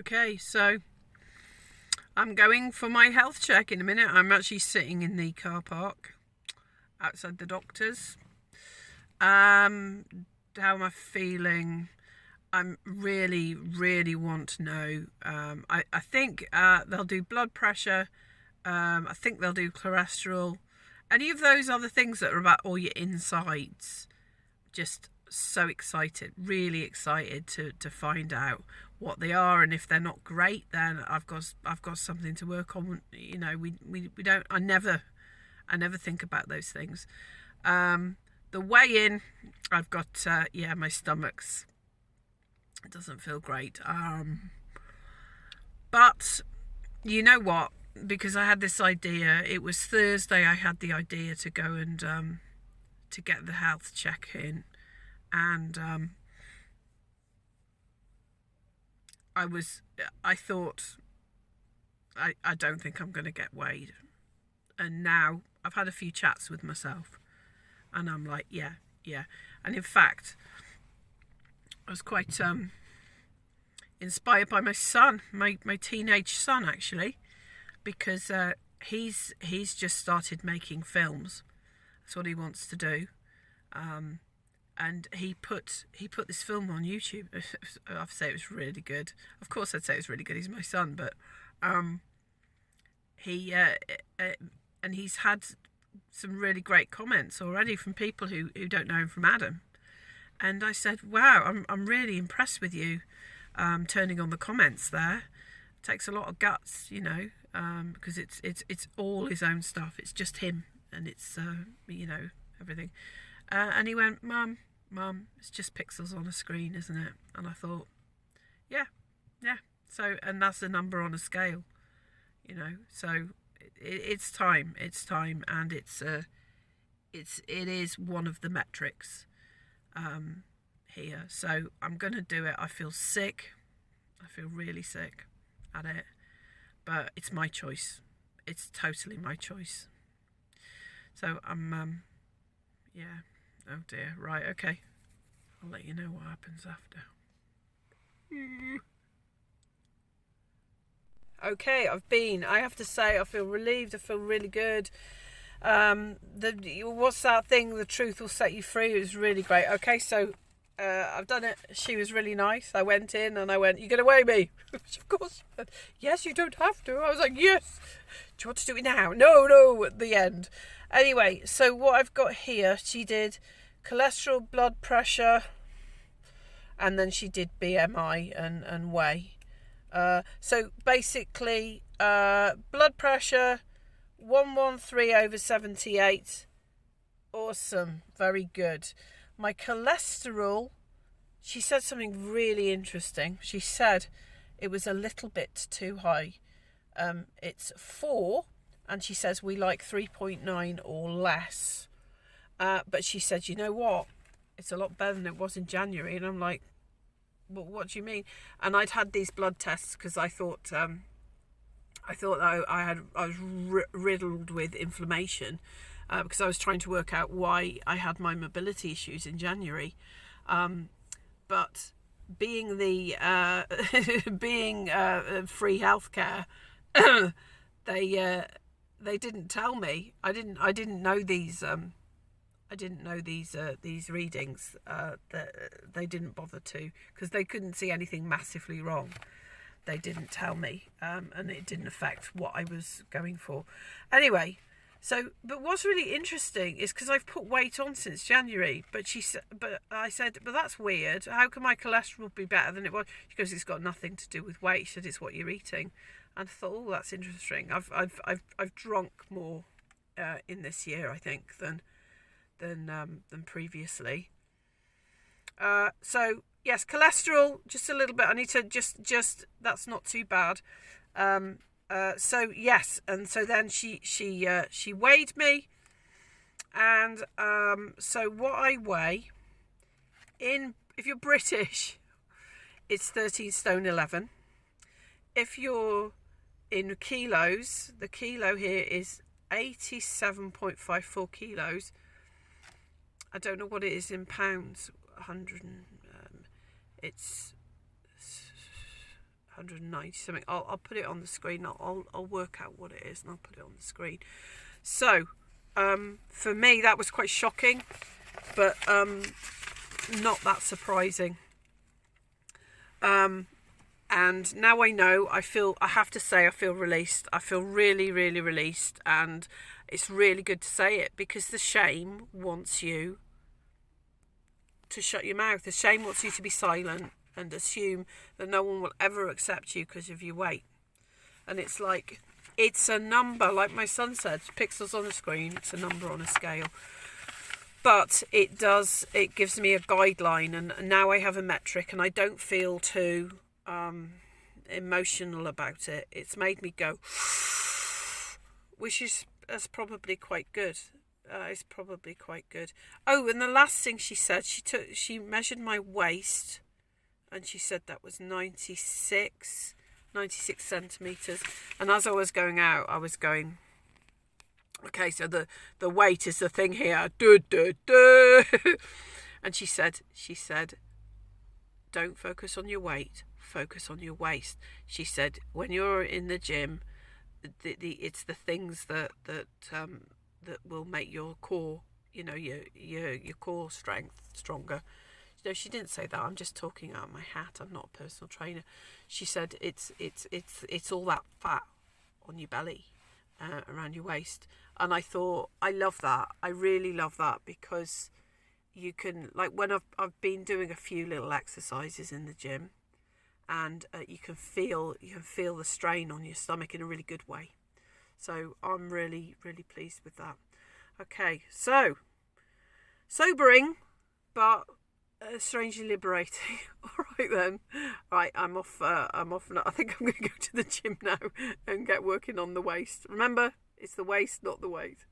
Okay, so I'm going for my health check in a minute. I'm actually sitting in the car park outside the doctor's. How am I feeling? I'm really want to know. I think they'll do blood pressure. I think they'll do cholesterol. Any of those other things that are about all your insides. Just so excited, really excited to find out what they are, and if they're not great, then I've got something to work on. You know, we don't. I never think about those things. The weigh in, I've got my stomach's. It doesn't feel great. But you know what? Because I had this idea. It was Thursday. I had the idea to go and to get the health check in, and I thought I don't think I'm going to get weighed, and now I've had a few chats with myself, and I'm like, yeah, and in fact, I was quite inspired by my son, my teenage son actually, because he's just started making films. That's what he wants to do, and he put this film on YouTube. I'd say it was really good. Of course, I'd say it was really good. He's my son, but and he's had some really great comments already from people who don't know him from Adam. And I said, wow, I'm really impressed with you turning on the comments there. It takes a lot of guts, you know, because it's all his own stuff. It's just him, and it's everything. And he went, Mum, it's just pixels on a screen, isn't it? And I thought, yeah. So, and that's a number on a scale, you know. So it's time, and it is one of the metrics here. So I'm going to do it. I feel sick. I feel really sick at it, but it's my choice. It's totally my choice. So I'm, oh dear, right, okay. I'll let you know what happens after. Okay, I have to say, I feel relieved. I feel really good. What's that thing? The truth will set you free. It was really great. Okay, so I've done it. She was really nice. I went in and I went, "You gonna weigh me?" Of course. Yes, you don't have to. I was like, yes. Do you want to do it now? No, at the end. Anyway, so what I've got here, she did cholesterol, blood pressure, and then she did BMI and weigh. So basically, blood pressure 113/78. Awesome, very good. My cholesterol, she said something really interesting. She said it was a little bit too high. It's 4, and she says we like 3.9 or less. But she said, you know what? It's a lot better than it was in January. And I'm like, well, what do you mean? And I'd had these blood tests because I thought I was riddled with inflammation because I was trying to work out why I had my mobility issues in January. But being the free healthcare, they didn't tell me. I didn't know these. I didn't know these readings. That they didn't bother to, because they couldn't see anything massively wrong. They didn't tell me, and it didn't affect what I was going for. Anyway, but what's really interesting is because I've put weight on since January. But I said, but that's weird. How can my cholesterol be better than it was? She goes, it's got nothing to do with weight. She said, it's what you're eating. And I thought, oh, that's interesting. I've drunk more in this year, I think, than previously. So yes, cholesterol just a little bit. I need to just that's not too bad. So yes, and so then she weighed me, and so what I weigh if you're British, it's 13 stone 11. If you're in kilos, the kilo here is 87.54 kilos. I don't know what it is in pounds. 100. It's 190 something. I'll put it on the screen. I'll work out what it is and I'll put it on the screen. So for me that was quite shocking, but not that surprising. And now I know, I have to say I feel released. I feel really, really released, and it's really good to say it, because the shame wants you to shut your mouth. The shame wants you to be silent and assume that no one will ever accept you because of your weight. And it's like, it's a number, like my son said, pixels on a screen, it's a number on a scale. But it gives me a guideline, and now I have a metric, and I don't feel too emotional about it. It's made me go, which is probably quite good. It's probably quite good. Oh, and the last thing she said, she measured my waist, and she said that was 96 centimetres. And as I was going out, I was going, okay, so the weight is the thing here. And she said, don't focus on your weight, focus on your waist. She said, when you're in the gym, it's the things that will make your core, your core strength stronger. No, she didn't say that. I'm just talking out of my hat. I'm not a personal trainer. She said it's all that fat on your belly, around your waist. And I thought, I love that. I really love that, because you can, like, when I've been doing a few little exercises in the gym, and you can feel the strain on your stomach in a really good way. So I'm really, really pleased with that. Okay, so sobering, but strangely liberating. All right then. Right, I'm off now. I think I'm going to go to the gym now and get working on the waist. Remember, it's the waist, not the weight.